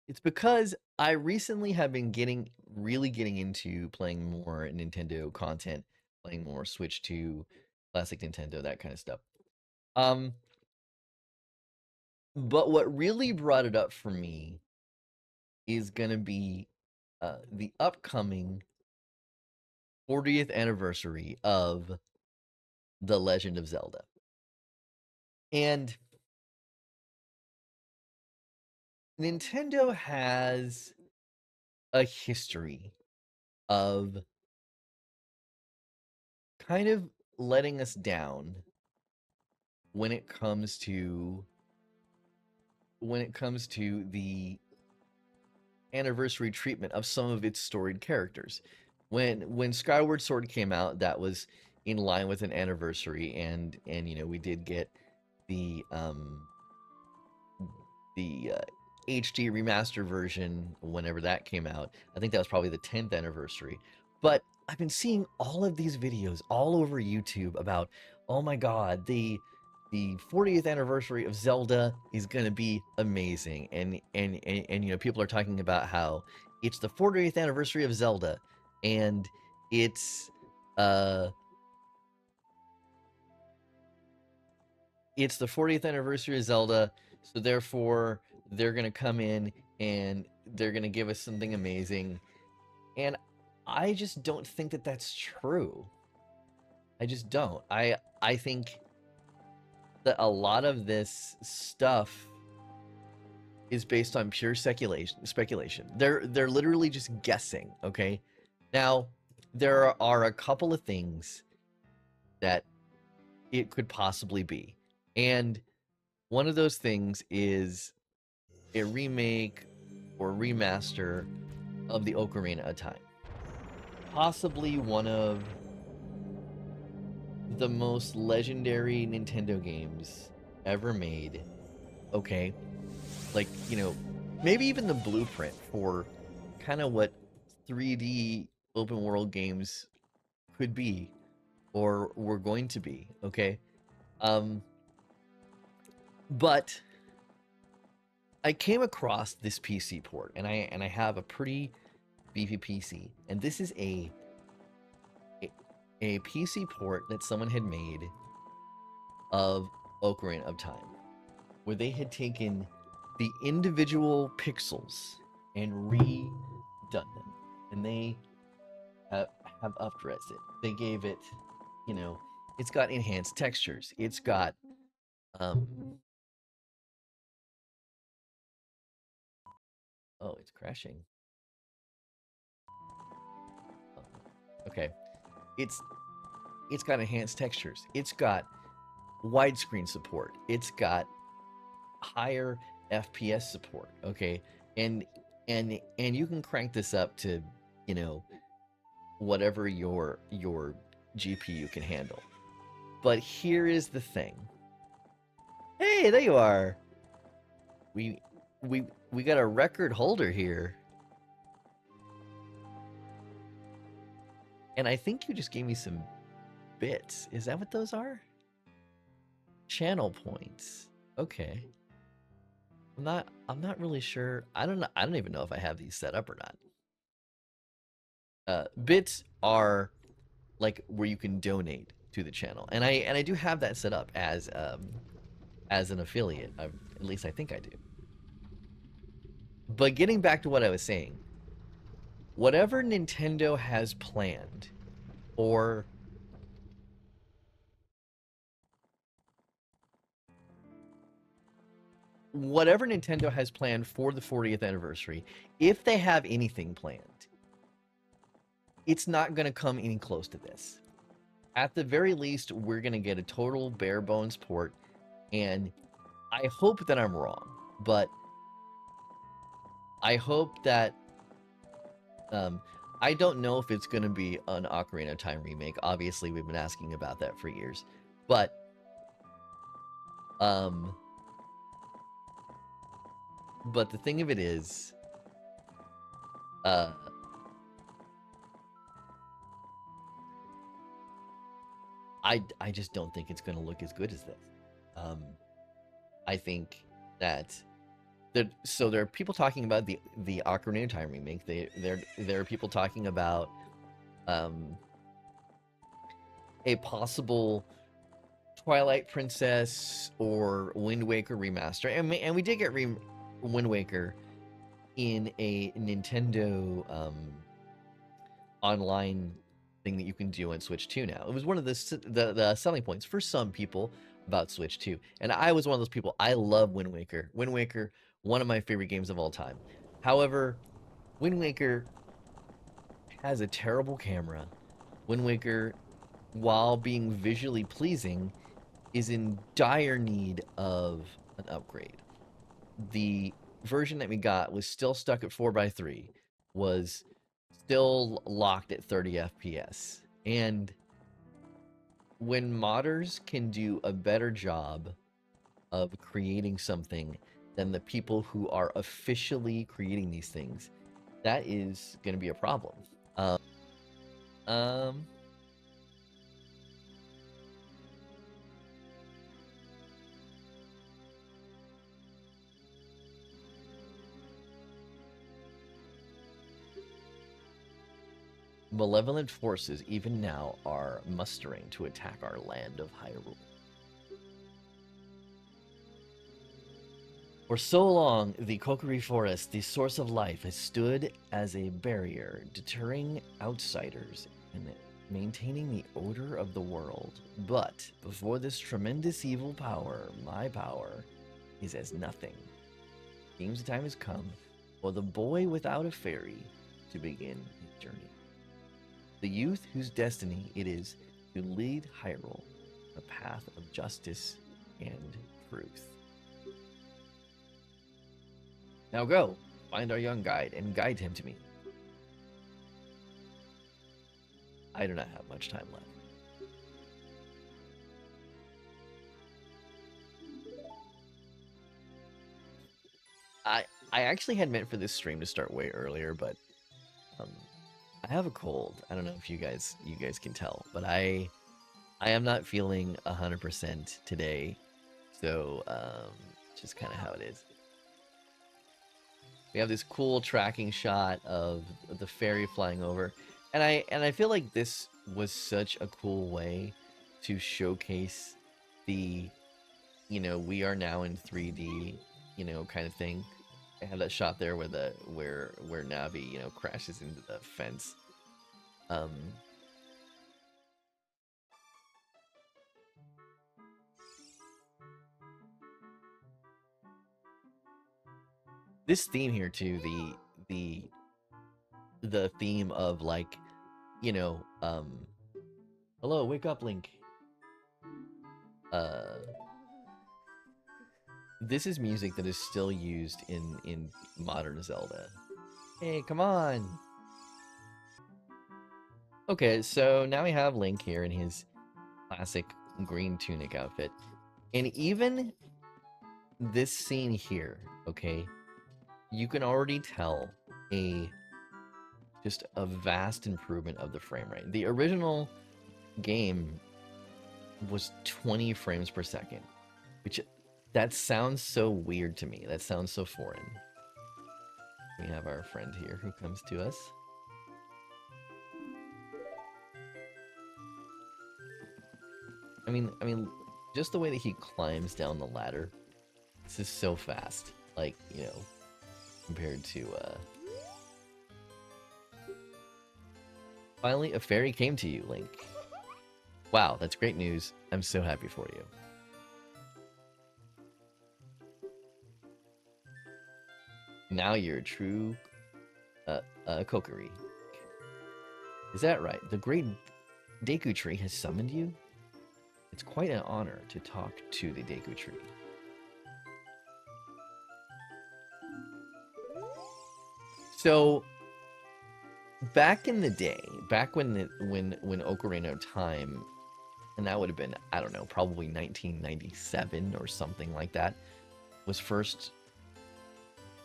It's because I recently have been really getting into playing more Nintendo content, playing more Switch 2, classic Nintendo, that kind of stuff. Um, but what really brought it up for me is gonna be the upcoming 40th anniversary of The Legend of Zelda. And Nintendo has a history of kind of letting us down when it comes to the anniversary treatment of some of its storied characters. When Skyward Sword came out, that was in line with an anniversary, and we did get the HD remaster version whenever that came out. I think that was probably the 10th anniversary. But I've been seeing all of these videos all over YouTube about, oh my god, the 40th anniversary of Zelda is going to be amazing. And people are talking about how it's the 40th anniversary of Zelda and it's uh it's the 40th anniversary of Zelda, so therefore they're going to come in and they're going to give us something amazing. And I just don't think that that's true. I just don't. I think that a lot of this stuff is based on pure speculation. They're literally just guessing, okay? Now, there are a couple of things that it could possibly be. And one of those things is a remake or remaster of the Ocarina of Time. Possibly one of the most legendary Nintendo games ever made. Okay. Like, maybe even the blueprint for kind of what 3D open world games could be or were going to be, okay? Um but I came across this PC port, and I have a pretty beefy PC, and this is a PC port that someone had made of Ocarina of Time, where they had taken the individual pixels and redone them, and they have updressed it. They gave it, it's got enhanced textures. It's got um oh, it's crashing. Okay. It's it's got enhanced textures. It's got widescreen support. It's got higher FPS support. Okay, and and you can crank this up to, you know, whatever your GPU can handle. But here is the thing. Hey, there you are. We we got a record holder here. And I think you just gave me some bits. Is that what those are? Channel points. Okay. I'm not really sure. I don't even know if I have these set up or not. Bits are like where you can donate to the channel. And I do have that set up as an affiliate. At least I think I do. But getting back to what I was saying, whatever Nintendo has planned, or whatever Nintendo has planned for the 40th anniversary, if they have anything planned, it's not going to come any close to this. At the very least, we're going to get a total bare bones port, and I hope that I'm wrong, but I hope that I don't know if it's going to be an Ocarina of Time remake. Obviously, we've been asking about that for years, but um, but the thing of it is, uh, I just don't think it's going to look as good as this. Um, I think that So there are people talking about the Ocarina of Time remake. There are people talking about um, a possible Twilight Princess or Wind Waker remaster, and we did get Wind Waker in a Nintendo online thing that you can do on Switch 2 now. It was one of the selling points for some people about Switch 2, and I was one of those people. I love Wind Waker. Wind Waker, one of my favorite games of all time. However, Wind Waker has a terrible camera. Wind Waker, while being visually pleasing, is in dire need of an upgrade. The version that we got was still stuck at 4x3, was still locked at 30 FPS. And when modders can do a better job of creating something than the people who are officially creating these things, that is going to be a problem. Um, Malevolent forces even now are mustering to attack our land of Hyrule. For so long, the Kokiri Forest, the source of life, has stood as a barrier, deterring outsiders and maintaining the order of the world. But before this tremendous evil power, my power is as nothing. It seems the time has come for the boy without a fairy to begin his journey. The youth whose destiny it is to lead Hyrule the path of justice and truth. Now go, find our young guide, and guide him to me. I do not have much time left. I actually had meant for this stream to start way earlier, but I have a cold. I don't know if you guys can tell, but I am not feeling 100% today, so just kind of how it is. We have this cool tracking shot of the fairy flying over, and I feel like this was such a cool way to showcase the, we are now in 3D, kind of thing. I have that shot there where Navi, crashes into the fence. This theme here too, the theme of like, hello, wake up, Link. This is music that is still used in modern Zelda. Hey, come on. Okay, so now we have Link here in his classic green tunic outfit. And even this scene here, okay, you can already tell just a vast improvement of the frame rate. The original game was 20 frames per second, which that sounds so weird to me. That sounds so foreign. We have our friend here who comes to us. I mean, just the way that he climbs down the ladder, this is so fast. Like, compared to, Finally, a fairy came to you, Link. Wow, that's great news. I'm so happy for you. Now you're a true Kokiri. Is that right? The great Deku Tree has summoned you? It's quite an honor to talk to the Deku Tree. So, back in the day, back when Ocarina of Time, and that would have been, I don't know, probably 1997 or something like that, was first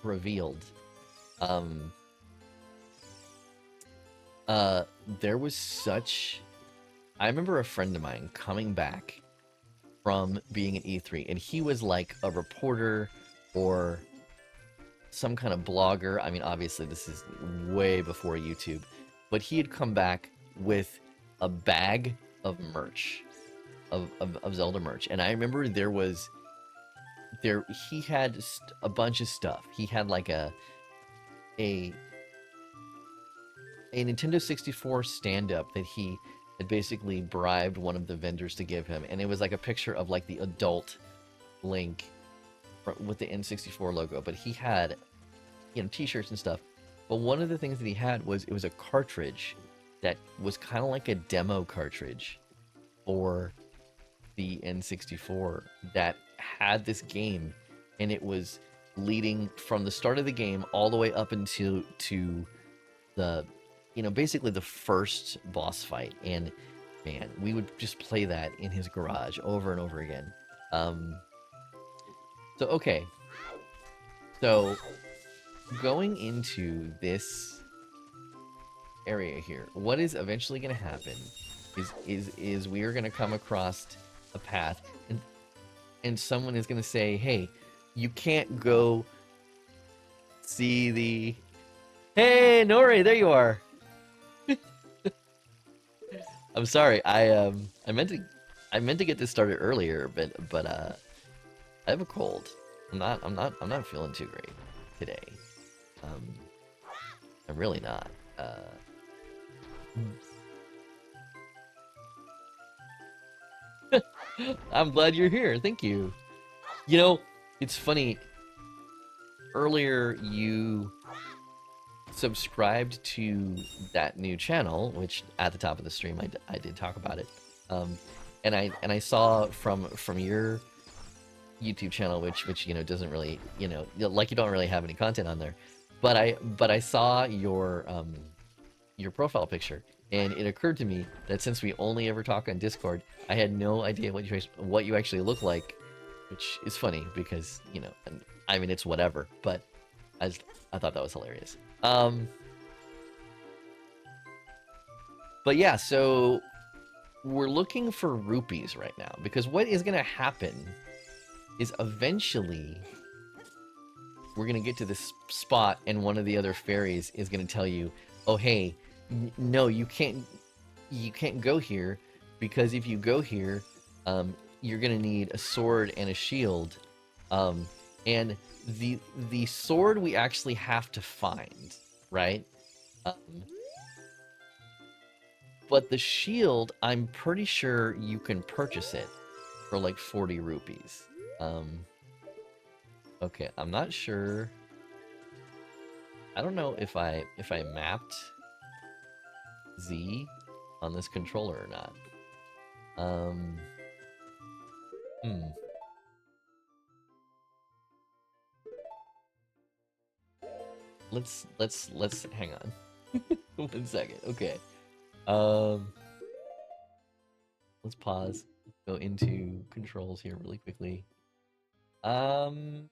revealed, there was such... I remember a friend of mine coming back from being at E3, and he was like a reporter or some kind of blogger. I mean, obviously this is way before YouTube, but he had come back with a bag of merch, of Zelda merch. And I remember he had a bunch of stuff. He had like a Nintendo 64 stand-up that he had basically bribed one of the vendors to give him, and it was like a picture of like the adult Link with the N64 logo. But he had, t-shirts and stuff. But one of the things that he had was, it was a cartridge that was kind of like a demo cartridge for the N64 that had this game, and it was leading from the start of the game all the way up into the basically the first boss fight. And man, we would just play that in his garage over and over again. So okay, so going into this area here, what is eventually going to happen is we are going to come across a path, and someone is going to say, hey, you can't go see the... Hey, Nori, there you are. I'm sorry, I meant to get this started earlier, but I have a cold. I'm not feeling too great today. I'm really not. I'm glad you're here. Thank you. It's funny. Earlier, you subscribed to that new channel, which at the top of the stream I did talk about it. And I saw from your YouTube channel, which doesn't really, like, you don't really have any content on there, but I saw your profile picture, and it occurred to me that since we only ever talk on Discord, I had no idea what you actually look like, which is funny because, I mean, it's whatever, but I thought that was hilarious. But yeah, so we're looking for rupees right now, because what is going to happen is eventually we're going to get to this spot, and one of the other fairies is going to tell you, oh, hey, no, you can't go here, because if you go here, you're going to need a sword and a shield. And the sword we actually have to find, right? But the shield, I'm pretty sure you can purchase it for like 40 rupees. Okay, I'm not sure. I don't know if I mapped Z on this controller or not. Let's hang on. 1 second. Okay. Let's pause. Go into controls here really quickly. The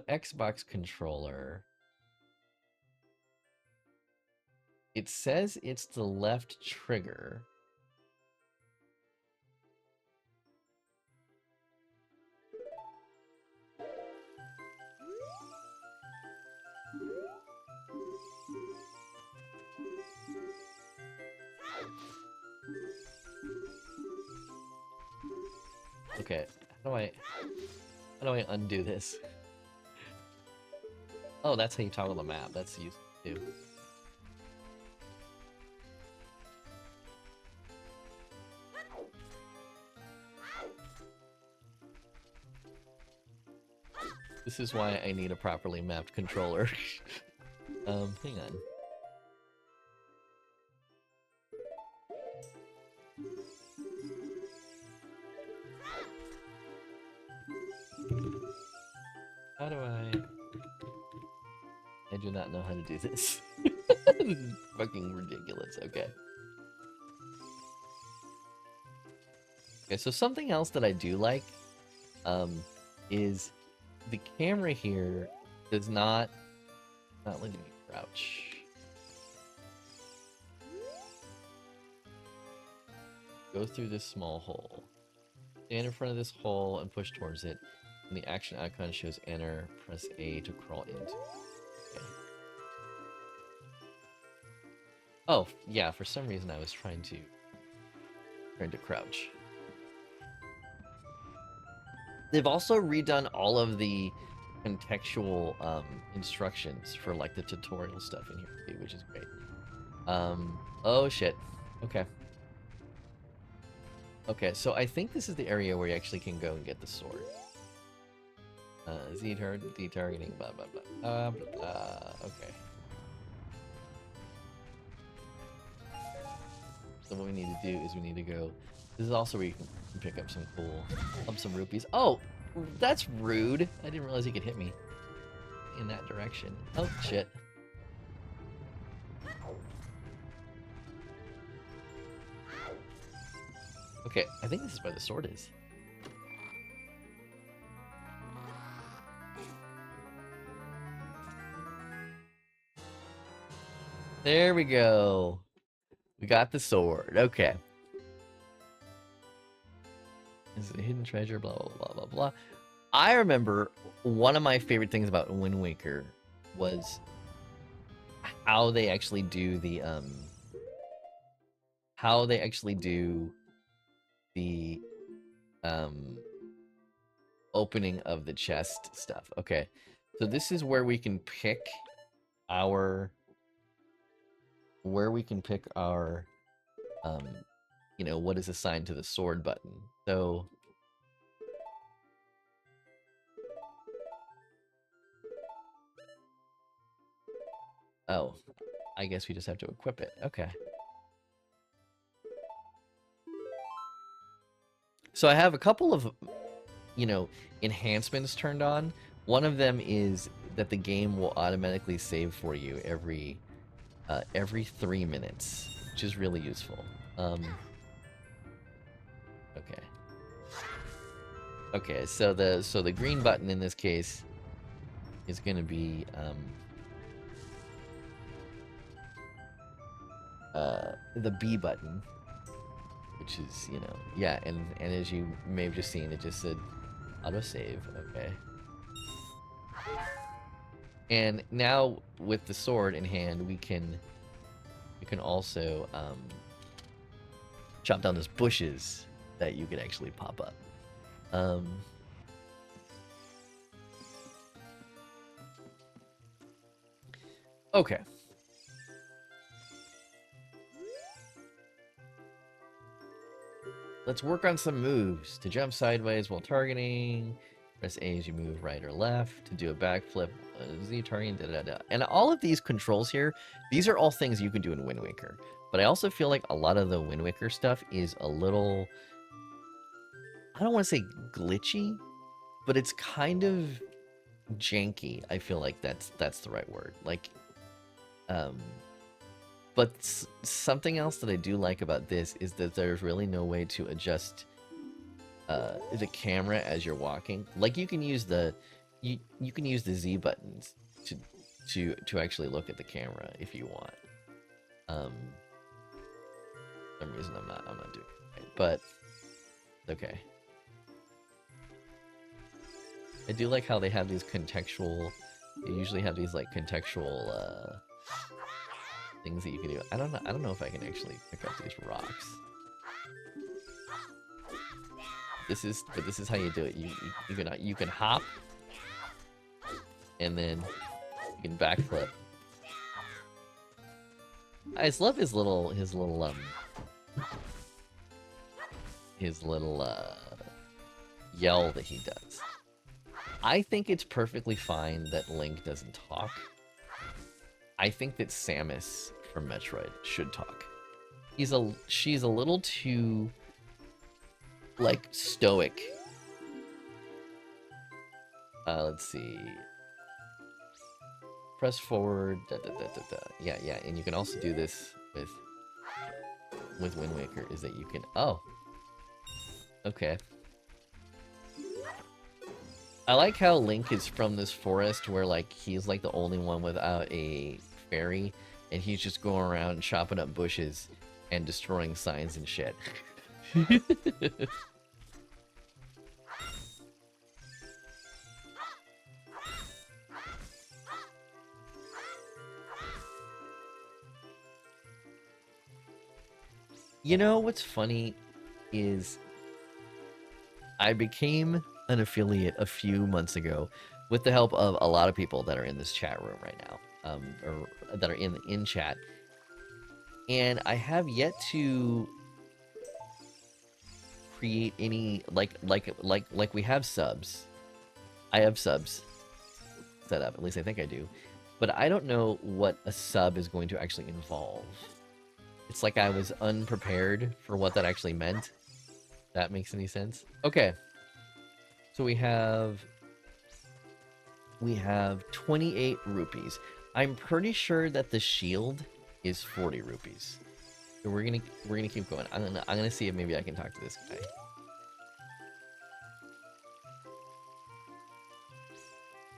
Xbox controller. It says it's the left trigger. Okay, how do I undo this? Oh, that's how you toggle the map. That's useful too. This is why I need a properly mapped controller. Hang on. How do I do not know how to do this. This is fucking ridiculous. Okay. Okay, so something else that I do like is the camera here does not letting me crouch. Go through this small hole. Stand in front of this hole and push towards it. And the action icon shows enter. Press A to crawl into. Okay. Oh, yeah, for some reason I was trying to crouch. They've also redone all of the contextual instructions for like the tutorial stuff in here too, which is great. Oh shit. Okay. Okay, so I think this is the area where you actually can go and get the sword. Z-targeting, blah, blah, blah. Okay. So what we need to do is we need to go... This is also where you can pick up some cool... some rupees. Oh! That's rude! I didn't realize he could hit me in that direction. Oh, shit. Okay, I think this is where the sword is. There we go. We got the sword. Okay. Is it a hidden treasure? Blah, blah, blah, blah, blah. I remember one of my favorite things about Wind Waker was how they actually do the, opening of the chest stuff. Okay. So this is where we can pick our... you know, what is assigned to the sword button. So oh, I guess we just have to equip it. Okay. So I have a couple of, you know, enhancements turned on. One of them is that the game will automatically save for you every 3 minutes, which is really useful. Okay. Okay, so the green button in this case is going to be the B button, which is, you know, yeah, and as you may have just seen, it just said autosave. Okay. And now with the sword in hand, we can also chop down those bushes that you could actually pop up. Okay. Let's work on some moves. To jump sideways while targeting, press A as you move right or left. To do a backflip, Z targeting, da-da-da. And all of these controls here, these are all things you can do in Wind Waker. But I also feel like a lot of the Wind Waker stuff is a little... I don't want to say glitchy, but it's kind of janky. I feel like that's the right word. Like, but something else that I do like about this is that there's really no way to adjust the camera as you're walking. Like you can use the you can use the Z buttons to actually look at the camera if you want. For some reason I'm not doing it right, but okay. I do like how they have these contextual. They usually have these like contextual things that you can do. I don't know if I can actually pick up these rocks. This is how you do it. You can hop, and then you can backflip. I just love his little yell that he does. I think it's perfectly fine that Link doesn't talk. I think that Samus from Metroid should talk. She's a little too like stoic. Let's see. Press forward. Da, da, da, da, da. Yeah, and you can also do this with Wind Waker. Is that you can? Oh, okay. I like how Link is from this forest where like he's like the only one without a fairy, and he's just going around chopping up bushes and destroying signs and shit. You know what's funny is I became an affiliate a few months ago with the help of a lot of people that are in this chat room right now, or that are in chat, and I have yet to create any like we have subs. I have subs set up. At least I think I do, but I don't know what a sub is going to actually involve. It's like I was unprepared for what that actually meant. That makes any sense? Okay. So we have 28 rupees. I'm pretty sure that the shield is 40 rupees. So we're gonna keep going. I'm gonna see if maybe I can talk to this guy.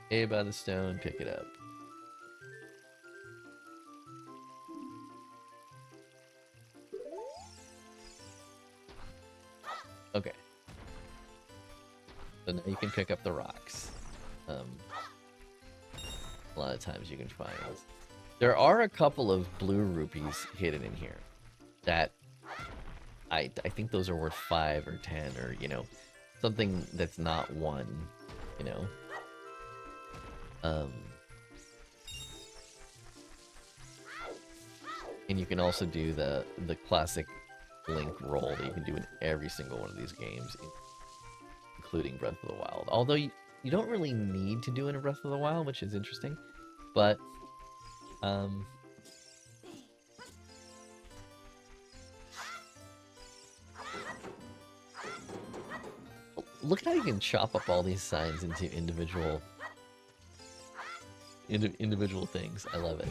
Hey, by the stone, pick it up. Okay. So now you can pick up the rocks. A lot of times you can find. There are a couple of blue rupees hidden in here that I think those are worth 5 or 10 or, you know, something that's not 1, you know. And you can also do the classic Link roll that you can do in every single one of these games, including Breath of the Wild. Although you don't really need to do it in Breath of the Wild, which is interesting, but look how you can chop up all these signs into individual things. I love it.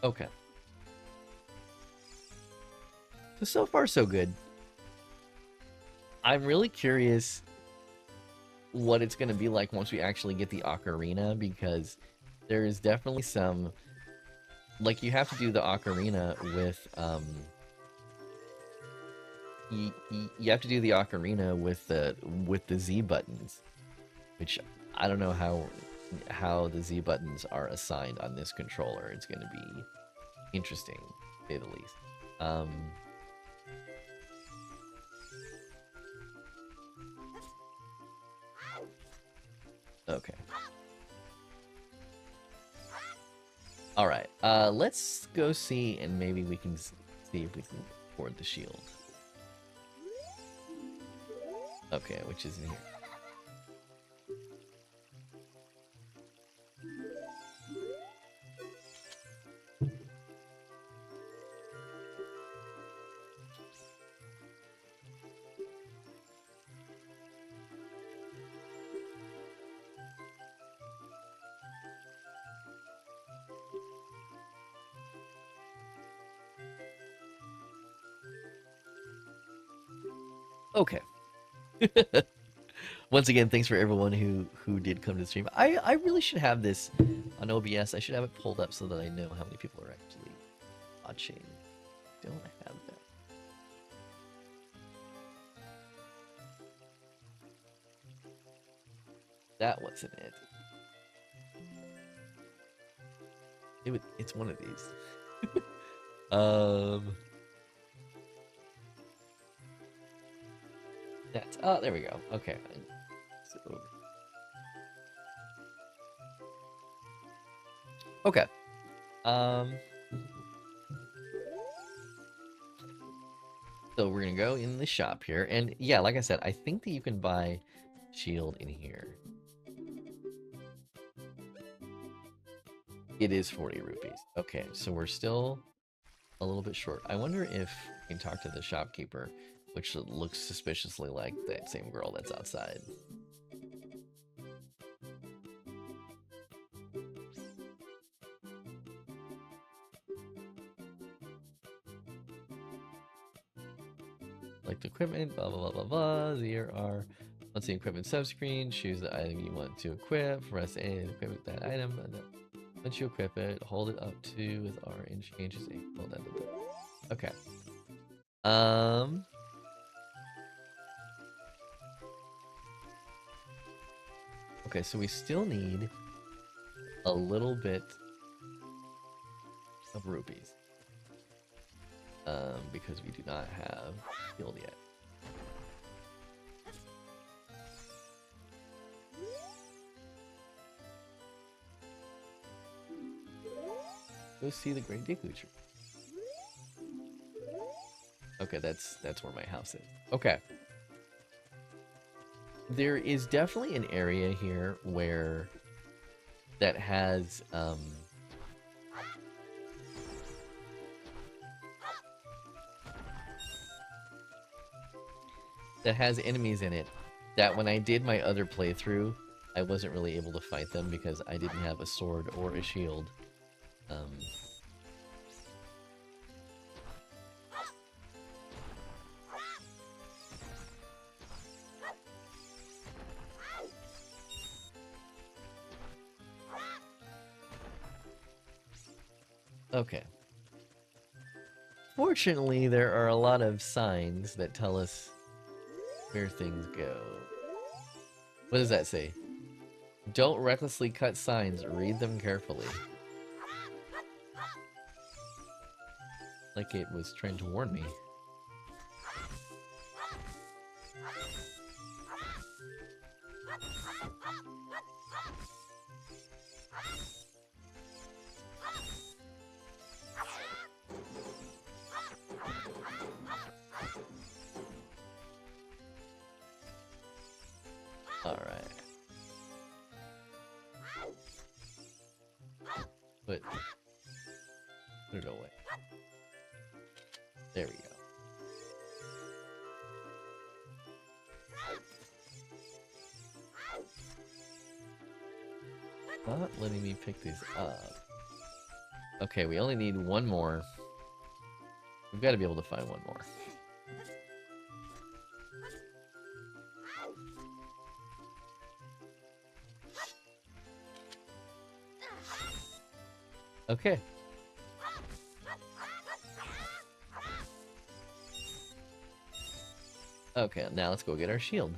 Okay. So far, so good. I'm really curious what it's going to be like once we actually get the Ocarina, because there is definitely some... Like, you have to do the Ocarina with, you have to do the Ocarina with the Z buttons, which I don't know how the Z buttons are assigned on this controller. It's going to be interesting, to say the least. Okay. All right. Let's go see, and maybe we can see if we can afford the shield. Okay, which is in here. Okay. Once again, thanks for everyone who did come to the stream. I really should have this on OBS. I should have it pulled up so that I know how many people are actually watching. Don't have that. That wasn't it. It's one of these. That's there we go. Okay. So, okay. So we're gonna go in the shop here, and yeah, like I said, I think that you can buy shield in here. It is 40 rupees. Okay, so we're still a little bit short. I wonder if we can talk to the shopkeeper, which looks suspiciously like that same girl that's outside. Select equipment, blah, blah, blah, blah, blah. There are, once the equipment subscreen, choose the item you want to equip. Press A and equip that item. And then once you equip it, hold it up to with R and changes A. Hold on. Okay. Okay, so we still need a little bit of rupees. Because we do not have healed yet. Go see the Great Deku Tree. Okay, that's where my house is. Okay. There is definitely an area here where that has enemies in it that when I did my other playthrough, I wasn't really able to fight them because I didn't have a sword or a shield. Okay. Fortunately, there are a lot of signs that tell us where things go. What does that say? Don't recklessly cut signs, read them carefully. Like it was trying to warn me. Alright. Put it away. There we go. Not letting me pick these up. Okay, we only need one more. We've got to be able to find one more. Okay. Okay, now let's go get our shield.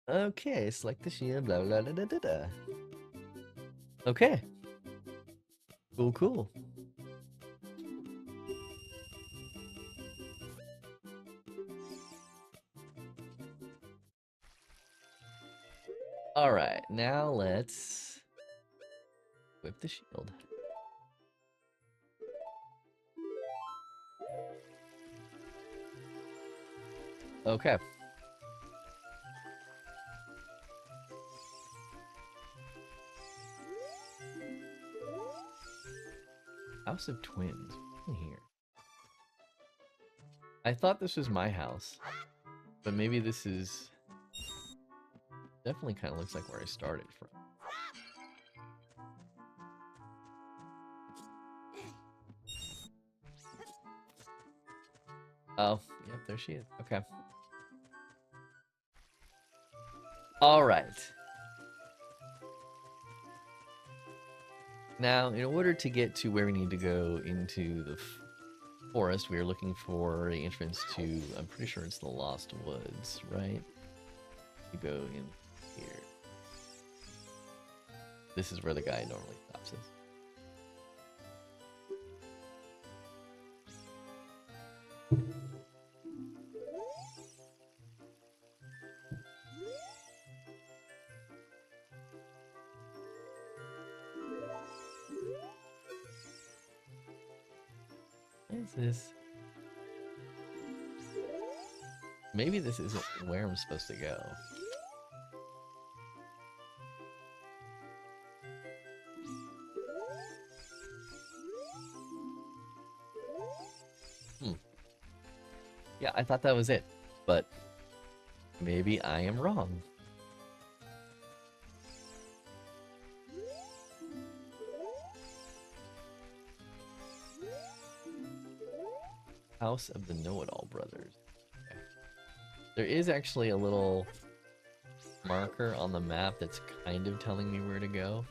Okay, select the shield, blah, blah, blah, blah, blah, blah. Okay. Cool, cool. Alright, now let's whip the shield. Okay. House of Twins. What's in here? I thought this was my house, but maybe this is... Definitely kind of looks like where I started from. Oh, yep, there she is. Okay. Alright. Now, in order to get to where we need to go into the forest, we are looking for the entrance to, I'm pretty sure it's the Lost Woods, right? You go in here. This is where the guy normally stops us. What is this? Maybe this isn't where I'm supposed to go. Yeah, I thought that was it, but maybe I am wrong. House of the Know-It-All Brothers. Okay. There is actually a little marker on the map that's kind of telling me where to go.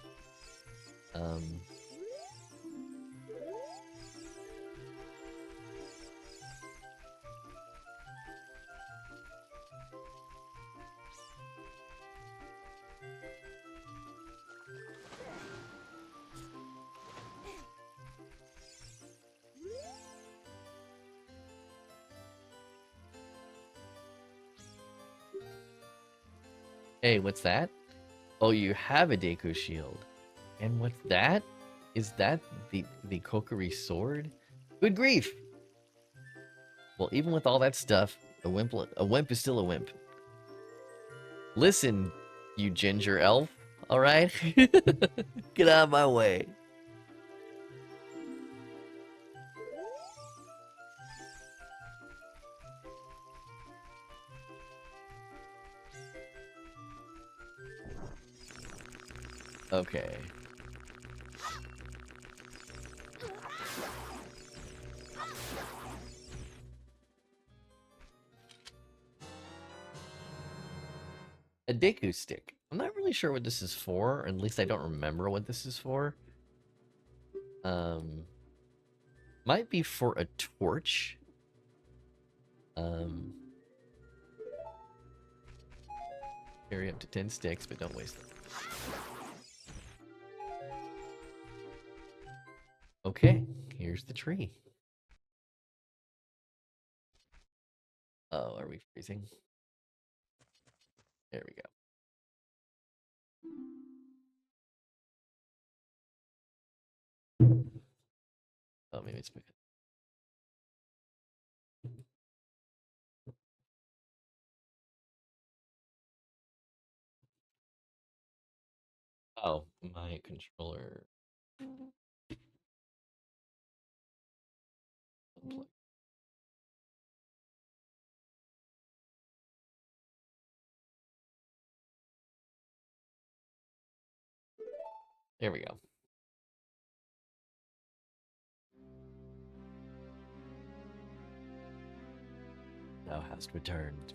Hey, what's that? Oh, you have a Deku shield. And what's that? Is that the Kokiri sword? Good grief! Well, even with all that stuff, a wimp is still a wimp. Listen, you ginger elf, alright? Get out of my way. Okay. A Deku stick. I'm not really sure what this is for, or at least I don't remember what this is for. Um, might be for a torch. Carry up to 10 sticks, but don't waste them. Okay, here's the tree. Oh, are we freezing? There we go. Oh, maybe it's because. Oh, my controller. There we go. Thou hast returned.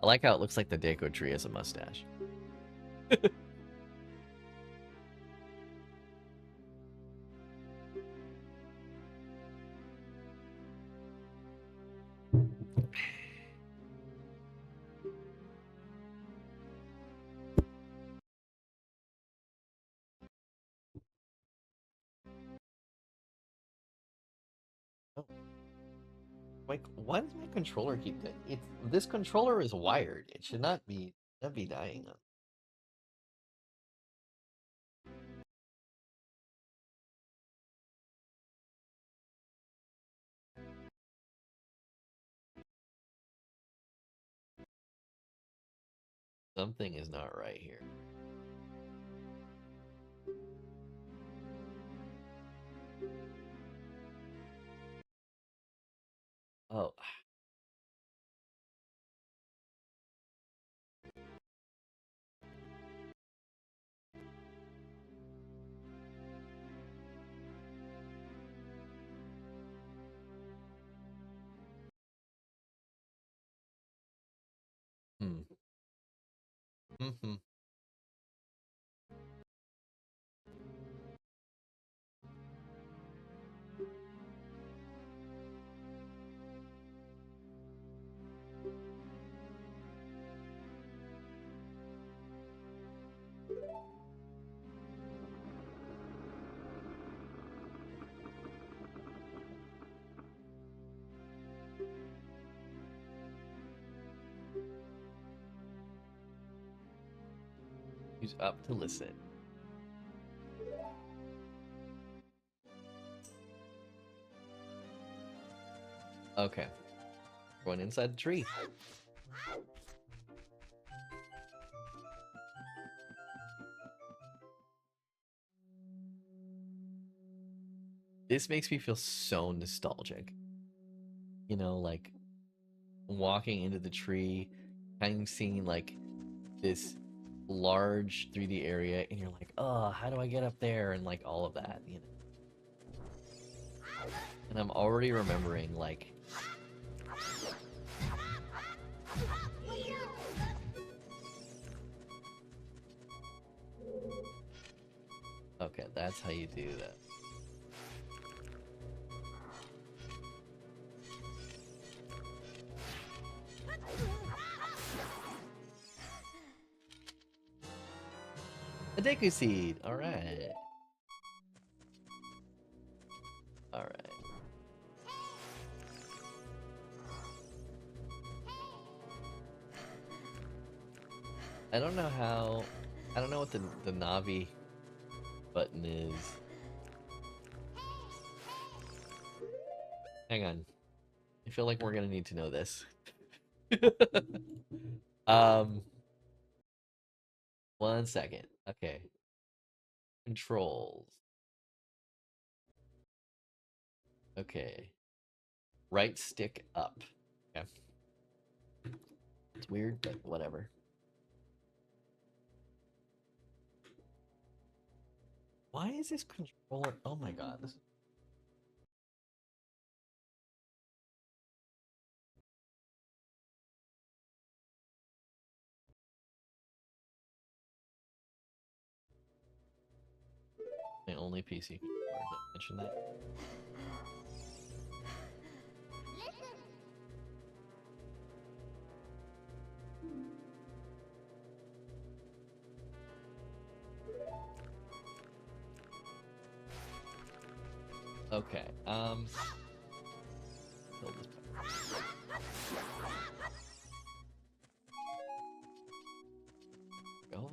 I like how it looks like the Deku tree has a mustache. Oh, like, why does my controller keep that? This controller is wired. It should not be dying. Something is not right here. Oh. Hmm. Mm-hmm. Who's up to listen? Okay. Going inside the tree. This makes me feel so nostalgic. You know, like walking into the tree, kind of seeing like this large 3D area, and you're like, oh, how do I get up there? And like all of that, you know. And I'm already remembering like okay, that's how you do that. A Deku Seed! Alright. Alright. I don't know how... I don't know what the Navi button is. Hang on. I feel like we're gonna need to know this. um... 1 second. Okay. Controls. Okay. Right stick up. Okay. It's weird, but whatever. Why is this controller? Oh my god. This... My only PC controller. Did I mention that? Okay, build this part. Go.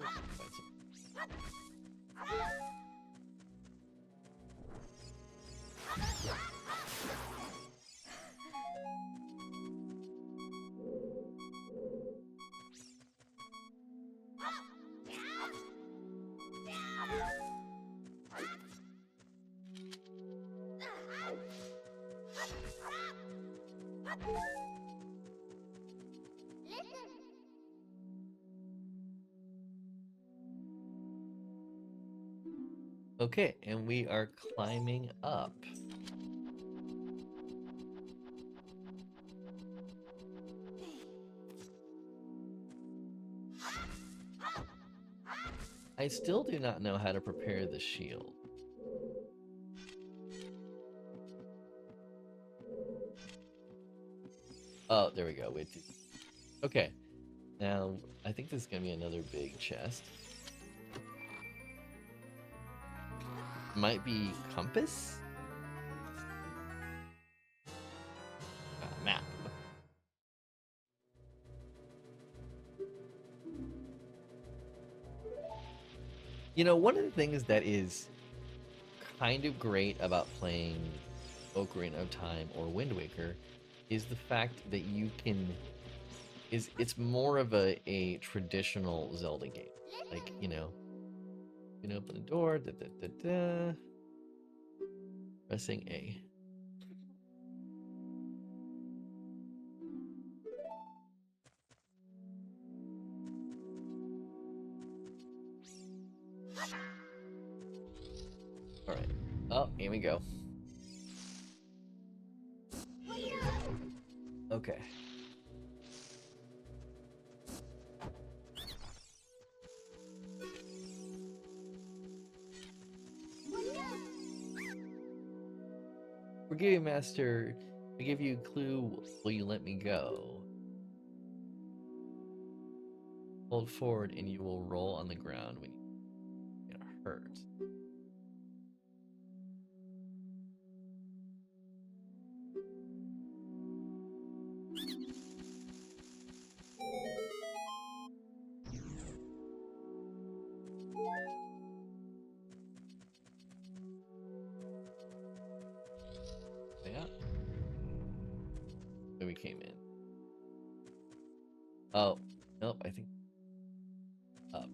Okay, and we are climbing up. I still do not know how to prepare the shield. Oh, there we go. Wait. Okay. Now, I think this is going to be another big chest. Might be compass? Map. You know, one of the things that is kind of great about playing Ocarina of Time or Wind Waker is the fact that you can... it's more of a traditional Zelda game. Like, you know, you can open the door, pressing A. Alright. Oh, here we go. Okay. Forgive me, Master. I give you a clue. Will you let me go? Hold forward and you will roll on the ground when you get hurt. Yeah. Where we came in. Oh, nope, I think up.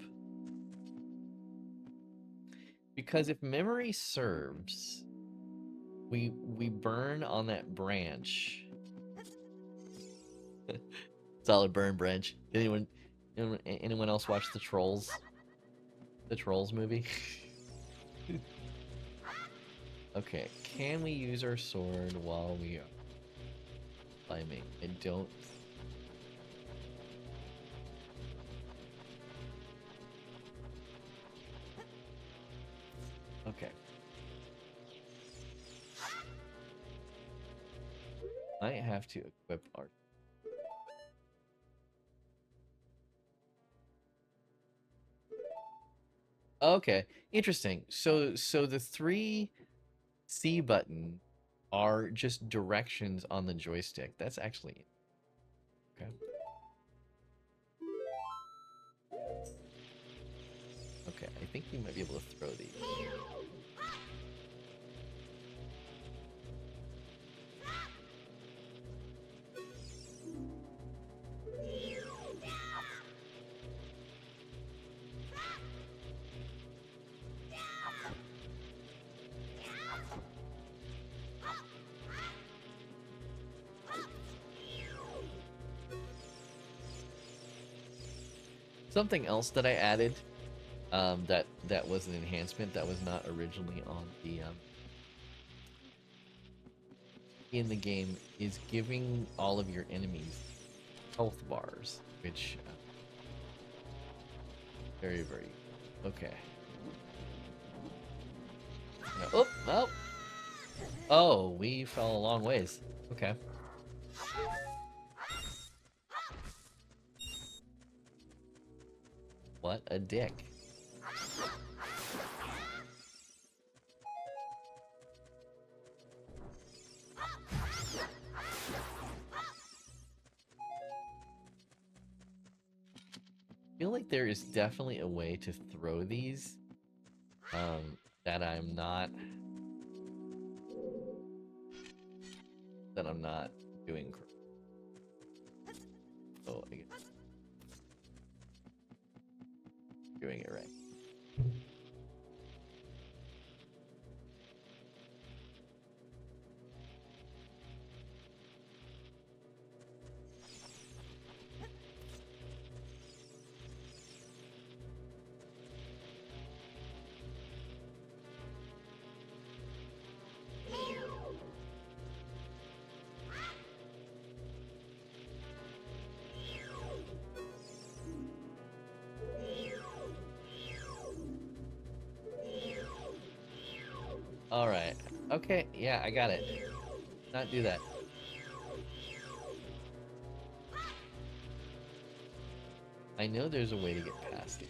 Because if memory serves, we burn on that branch. Solid burn branch. Anyone else watch the Trolls? The Trolls movie? Okay, can we use our sword while we are climbing? I don't. Okay. Might have to equip our. Okay, interesting. So the three C button are just directions on the joystick. That's actually okay. Okay, I think we might be able to throw these. Something else that I added, that was an enhancement that was not originally on the in the game, is giving all of your enemies health bars, which very okay. Oh, oh, oh, we fell a long ways. Okay. What a dick. I feel like there is definitely a way to throw these that I'm not doing. Oh, I guess doing it right. All right. Okay. Yeah, I got it. Not do that. I know there's a way to get past it.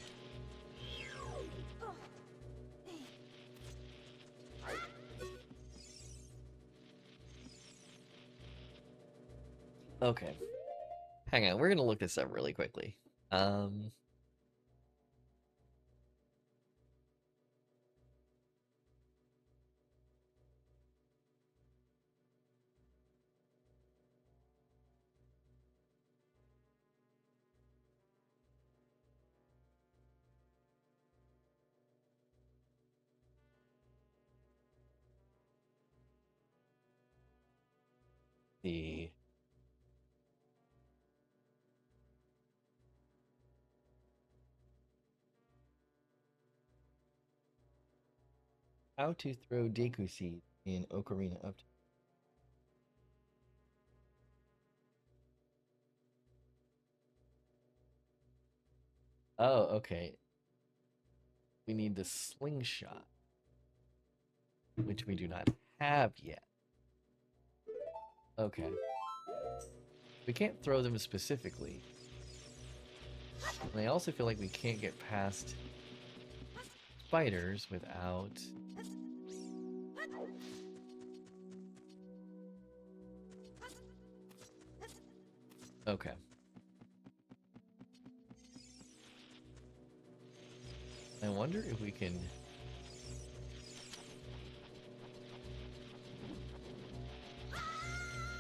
Okay. Hang on. We're gonna look this up really quickly. The how to throw Deku Seed in Ocarina of Time. Oh, okay. We need the slingshot, which we do not have yet. Okay. We can't throw them specifically. And I also feel like we can't get past spiders without... Okay. I wonder if we can...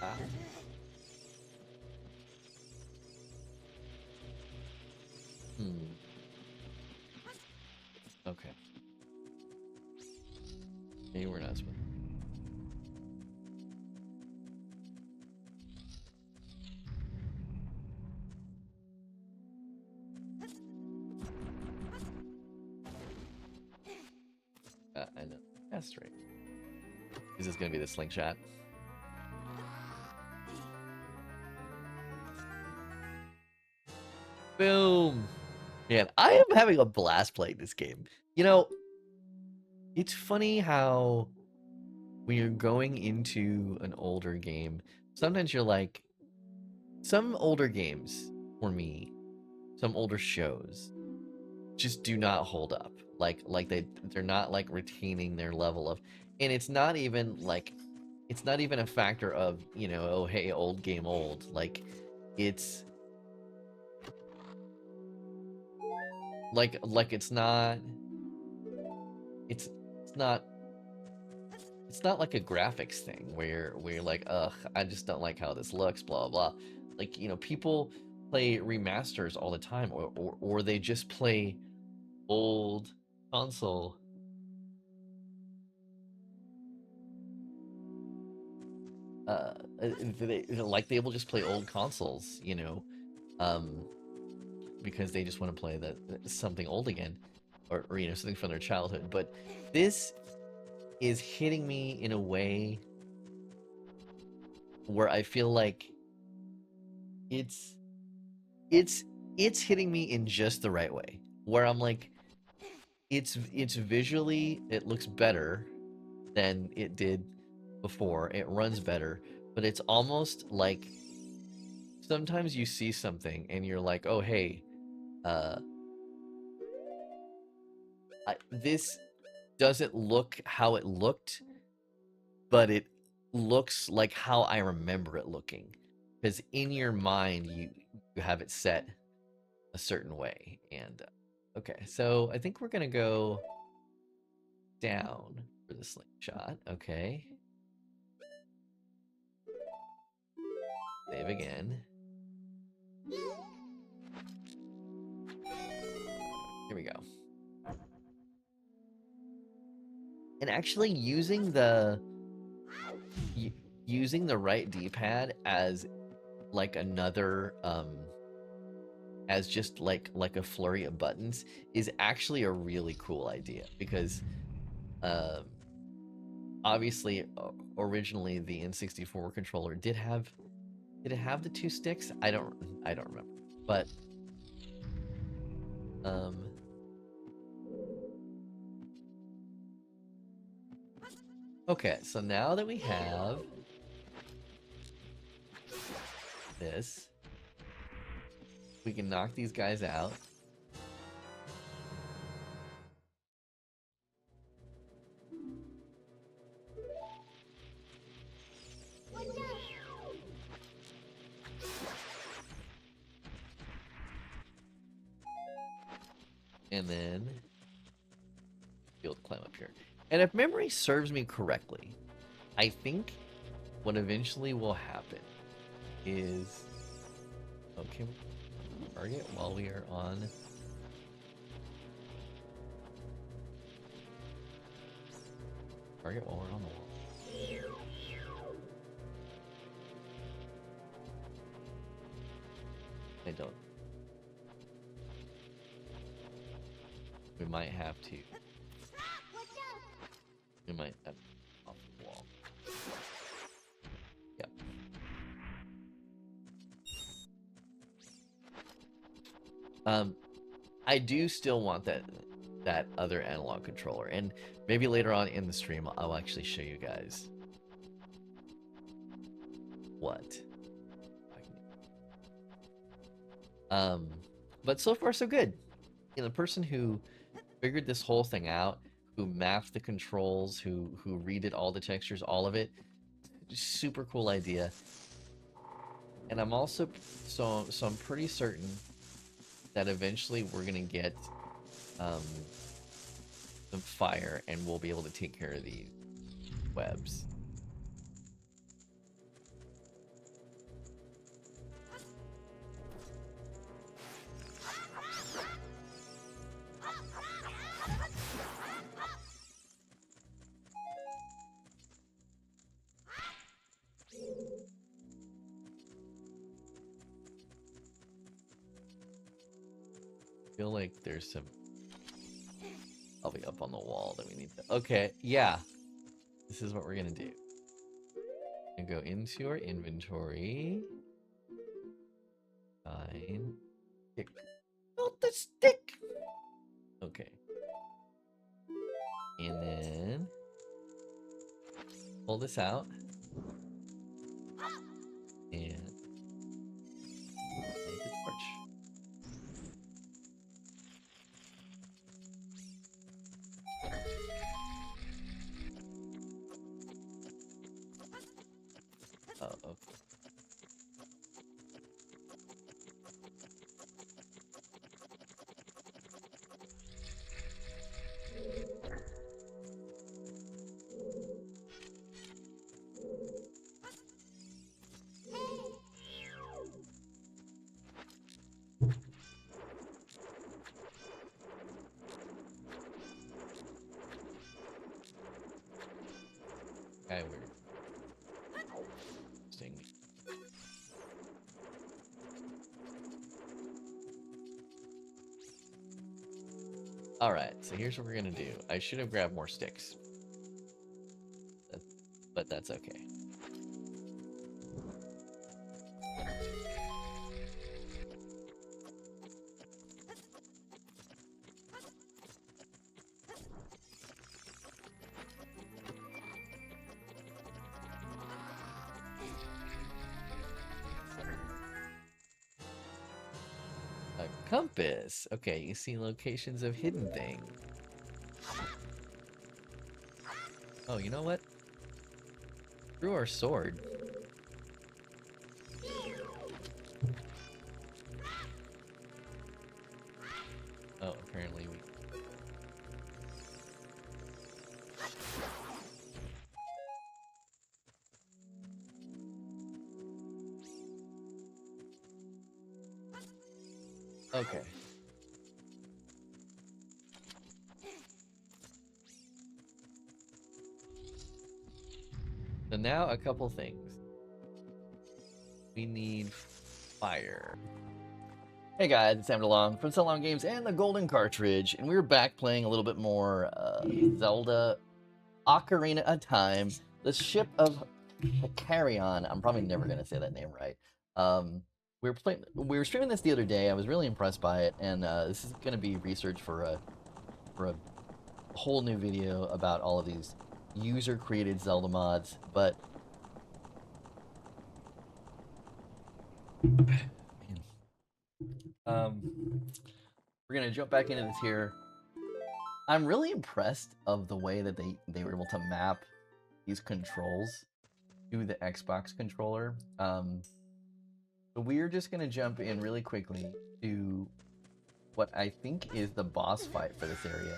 Ah. Okay. Maybe we're not supposed. I know. That's right. Is this gonna be the slingshot? Boom! Man, I am having a blast playing this game. You know, it's funny how when you're going into an older game, sometimes you're like, some older games for me, some older shows just do not hold up. Like they're not like retaining their level of, and it's not even like, it's not even a factor of, you know, oh hey, old game old. Like it's like it's not it's not like a graphics thing where you're like, ugh, I just don't like how this looks, blah blah. Like, you know, people play remasters all the time, or they just play old console. Uh, they will just play old consoles, you know, um, because they just want to play something old again, or you know, something from their childhood. But this is hitting me in a way where I feel like it's it's it's hitting me in just the right way, where I'm like, it's visually, it looks better than it did before, it runs better, but it's almost like sometimes you see something and you're like, oh hey, uh this doesn't look how it looked, but it looks like how I remember it looking, because in your mind you have it set a certain way. And okay, so I think we're gonna go down for the slingshot. Okay, save again. Here we go. And actually using the right D-pad as like another as just like a flurry of buttons is actually a really cool idea, because um obviously originally the N64 controller did it have the two sticks? I don't remember. But um okay, so now that we have this, we can knock these guys out. And then be able to climb up here. And if memory serves me correctly, I think what eventually will happen is, okay, target while we are on. Target while we're on the wall. I don't. We might have to. We might have off the wall. Yep. I do still want that other analog controller, and maybe later on in the stream I'll actually show you guys what. But so far so good. You know, the person who figured this whole thing out, who mapped the controls, who redid all the textures, all of it, super cool idea. And I'm also so I'm pretty certain that eventually we're gonna get some fire and we'll be able to take care of these webs. I feel like there's some. I'll be up up on the wall that we need to... Okay, yeah. This is what we're gonna do. And go into our inventory. Fine. Stick. Not the stick! Okay. And then... pull this out. And... light the torch. Oh, okay. Okay, weird. Interesting. Alright, so here's what we're gonna do. I should have grabbed more sticks. But that's okay. A compass. Okay, you see locations of hidden things. Oh, you know what? Through our sword. Oh, apparently we... Okay. So now a couple things. We need fire. Hey guys, it's Sam DeLong from So Long Games and the Golden Cartridge, and we're back playing a little bit more Zelda Ocarina of Time, the ship of Harkinian. I'm probably never gonna say that name right. We were streaming this the other day. I was really impressed by it, and this is gonna be research for a whole new video about all of these user-created Zelda mods. But we're gonna jump back into this here. I'm really impressed of the way that they were able to map these controls to the Xbox controller. So we're just gonna jump in really quickly to what I think is the boss fight for this area.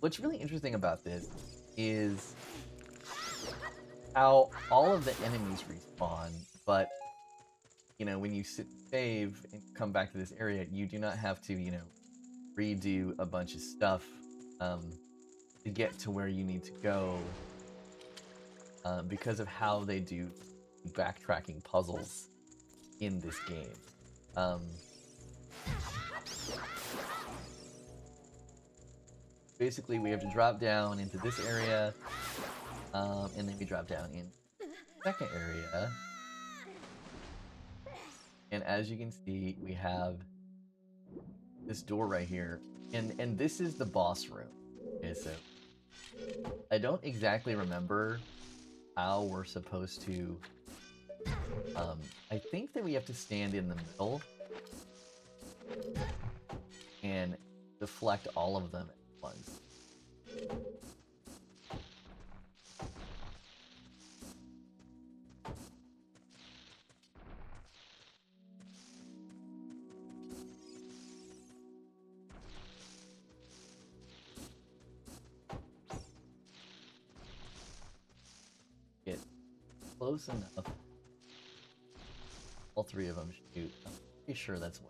What's really interesting about this is how all of the enemies respawn, but you know, when you save and come back to this area, you do not have to, you know, redo a bunch of stuff to get to where you need to go because of how they do backtracking puzzles in this game. Basically, we have to drop down into this area, and then we drop down in the second area. And as you can see, we have this door right here, and this is the boss room. Okay, so I don't exactly remember how we're supposed to... I think that we have to stand in the middle and deflect all of them at once. Get close enough. All three of them shoot. I'm pretty sure that's what.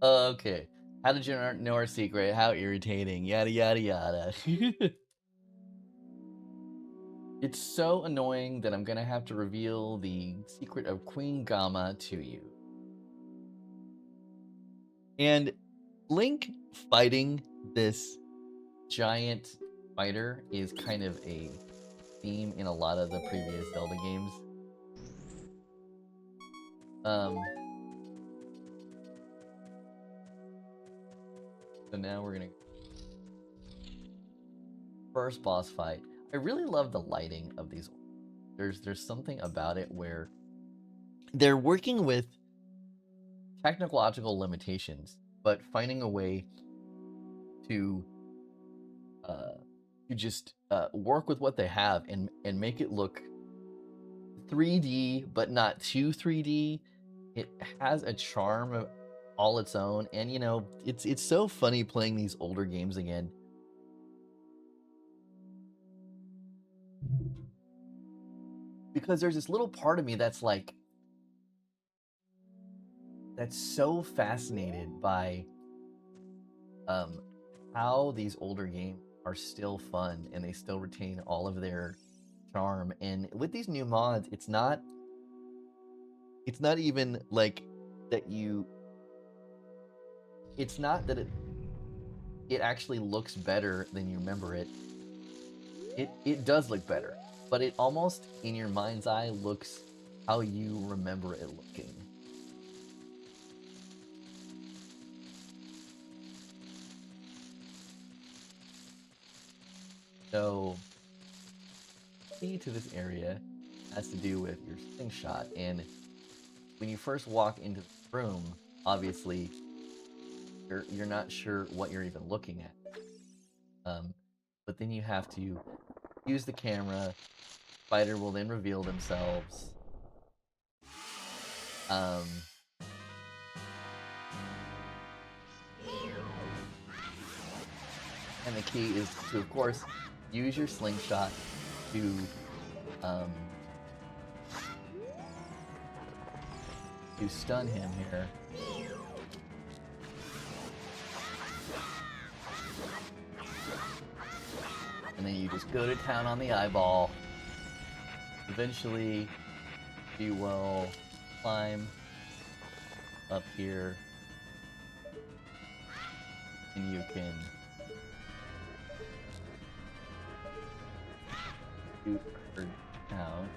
Okay. How did you know our secret? How irritating. Yada yada yada. It's so annoying that I'm gonna have to reveal the secret of Queen Gama to you. And Link fighting this giant spider is kind of a theme in a lot of the previous Zelda games. So now we're gonna first boss fight. I really love the lighting of these. There's something about it where they're working with technological limitations, but finding a way to just work with what they have and make it look 3D, but not too 3D. It has a charm of all its own, and you know, it's so funny playing these older games again. Because there's this little part of me that's like, that's so fascinated by how these older games are still fun and they still retain all of their charm. And with these new mods, it's not even like that you it's not that it actually looks better than you remember it. It does look better, but it almost in your mind's eye looks how you remember it looking. So, key to this area has to do with your slingshot, and when you first walk into the room, obviously you're not sure what you're even looking at. But then you have to use the camera. Spider will then reveal themselves. And the key is to, of course, use your slingshot to stun him here. And then you just go to town on the eyeball. Eventually, you will climb up here, and you can shoot her down.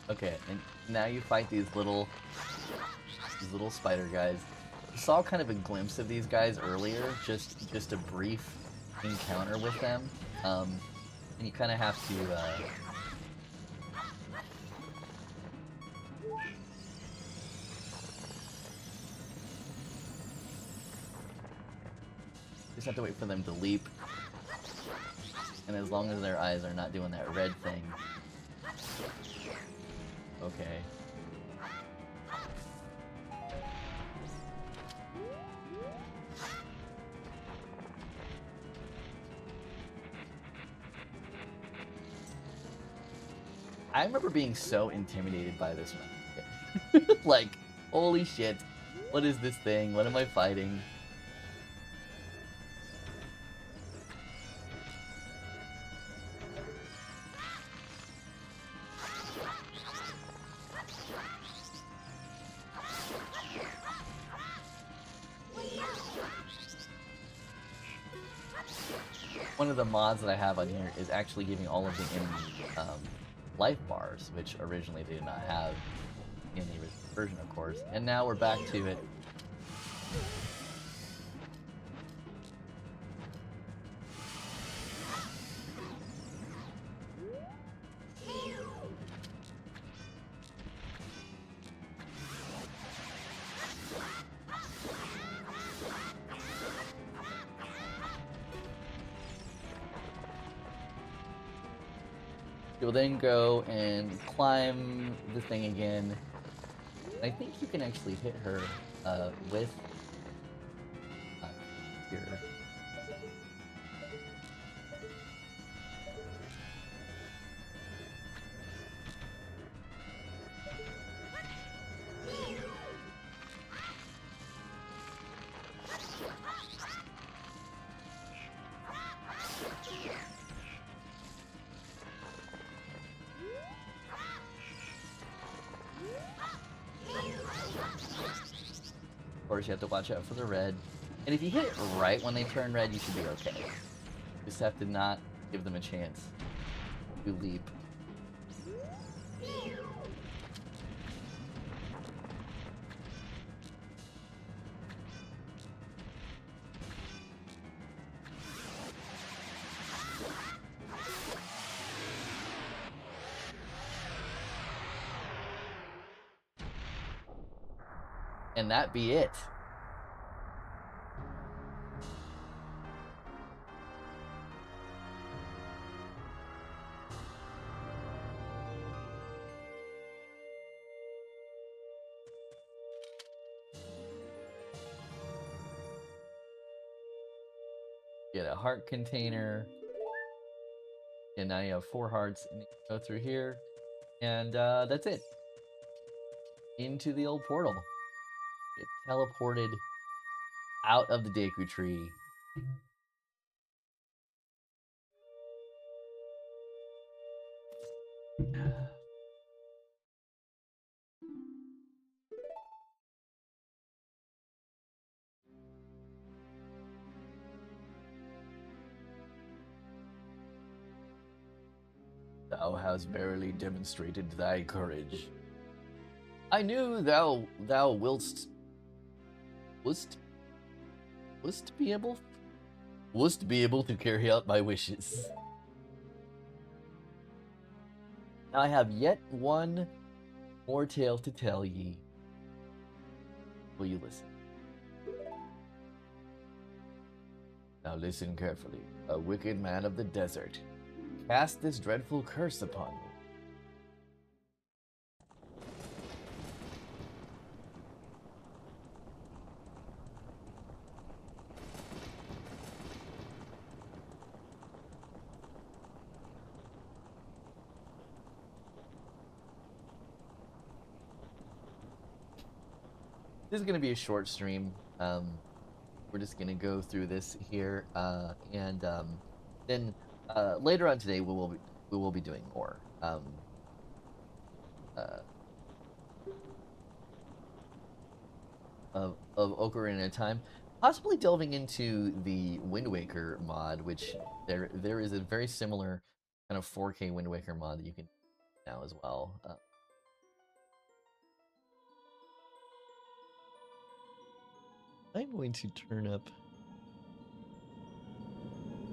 Okay, and now you fight these little spider guys. You saw kind of a glimpse of these guys earlier, just a brief encounter with them, and you kind of have to just have to wait for them to leap, and as long as their eyes are not doing that red thing, okay. I remember being so intimidated by this one. Like, holy shit, what is this thing? What am I fighting? One of the mods that I have on here is actually giving all of the enemy life bars, which originally they did not have in the original version, of course. And now we're back to it. You'll then go and climb the thing again. I think you can actually hit her with here. course, you have to watch out for the red. And if you hit it right when they turn red, you should be okay. You just have to not give them a chance to leap. And that be it. Get a heart container. And now you have 4 hearts. And you go through here. And that's it. Into the old portal. Get teleported out of the Deku Tree. Thou hast barely demonstrated thy courage. I knew thou wouldst be able to carry out my wishes. Now I have yet one more tale to tell ye. Will you listen? Now listen carefully. A wicked man of the desert cast this dreadful curse upon me. This is going to be a short stream. We're just going to go through this here, and then later on today we will be doing more of Ocarina of Time, possibly delving into the Wind Waker mod, which there is a very similar kind of 4K Wind Waker mod that you can do now as well. I'm going to turn up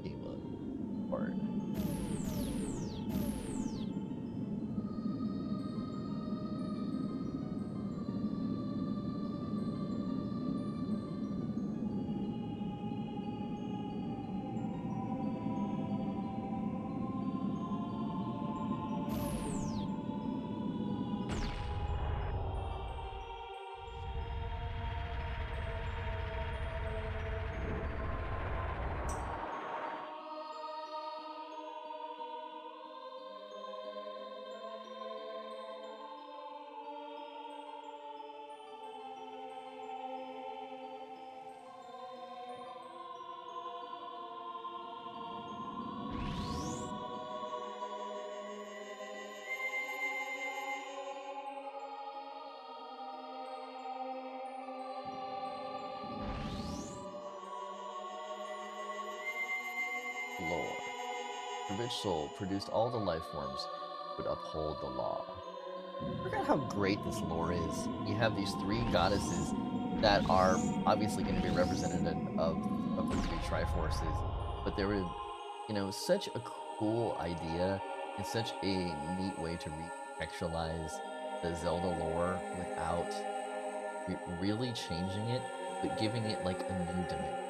game mode hard. Lore. The rich soul produced all the life forms would uphold the law. I forgot how great this lore is. You have these 3 goddesses that are obviously going to be representative of the 3 Triforces, but there were, such a cool idea and such a neat way to recontextualize the Zelda lore without really changing it, but giving it like a new dimension.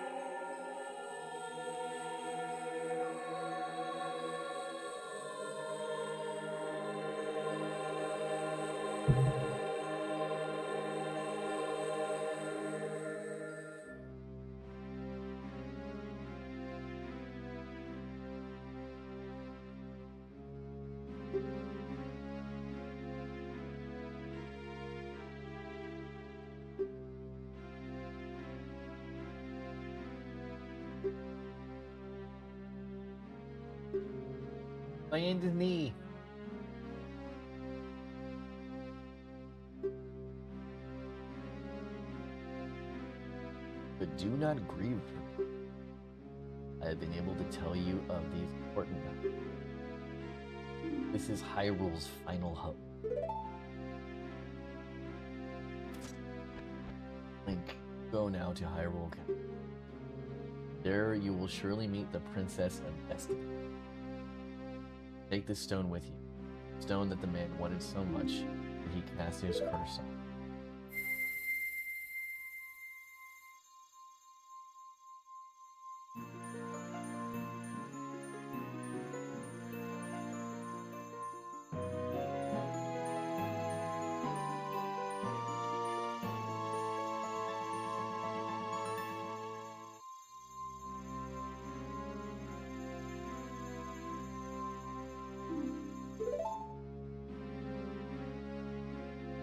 My knee. But do not grieve for me. I have been able to tell you of these important matters. This is Hyrule's final hope. Link, go now to Hyrule Castle. There you will surely meet the Princess of Destiny. Take this stone with you. Stone that the man wanted so much that he cast his curse on.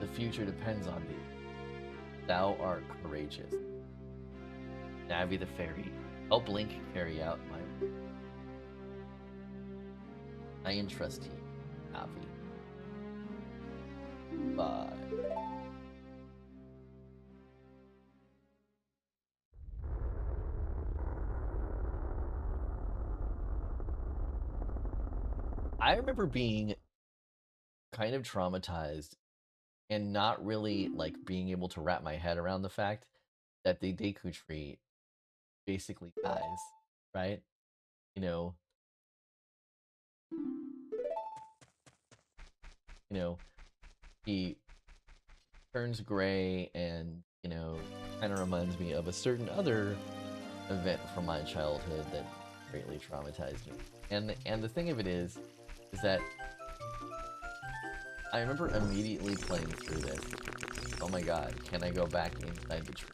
The future depends on thee. Thou art courageous. Navi the fairy, help Link carry out my work. I entrust you, Navi. Bye. I remember being kind of traumatized and not really like being able to wrap my head around the fact that the Deku tree basically dies, right? You know, you know, he turns gray and, kind of reminds me of a certain other event from my childhood that greatly traumatized me. And the thing of it is that I remember immediately playing through this. Oh my god, can I go back inside the tree?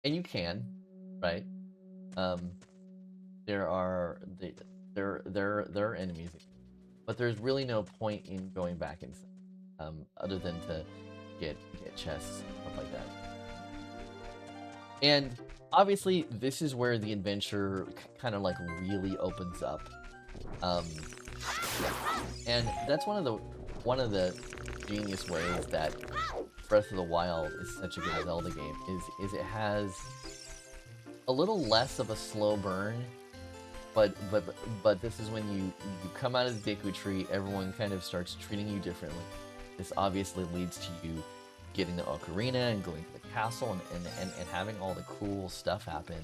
And you can, right? There are enemies, but there's really no point in going back inside, other than to get chests and stuff like that. And obviously, this is where the adventure kind of like really opens up. And that's one of the genius ways that Breath of the Wild is such a good Zelda game is it has a little less of a slow burn, but this is when you come out of the Deku tree, everyone kind of starts treating you differently. This obviously leads to you getting the Ocarina and going to the castle and having all the cool stuff happen.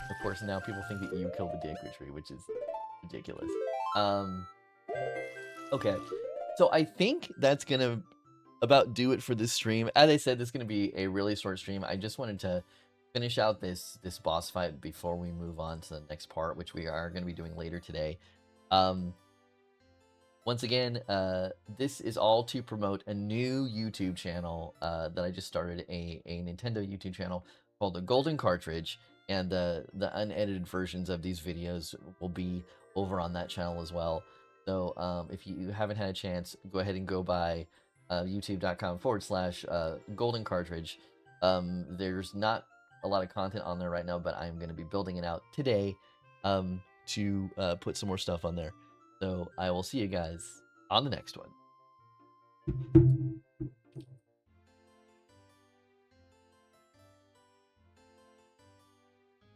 Of course, now people think that you killed the Deku tree, which is ridiculous. Okay, so I think that's gonna about do it for this stream. As I said, this is gonna be a really short stream. I just wanted to finish out this boss fight before we move on to the next part, which we are gonna be doing later today. Once again, this is all to promote a new YouTube channel that I just started, a Nintendo YouTube channel called The Golden Cartridge, and the unedited versions of these videos will be over on that channel as well. So if you haven't had a chance, go ahead and go by youtube.com/golden cartridge. There's not a lot of content on there right now, but I'm going to be building it out today to put some more stuff on there. So I will see you guys on the next one.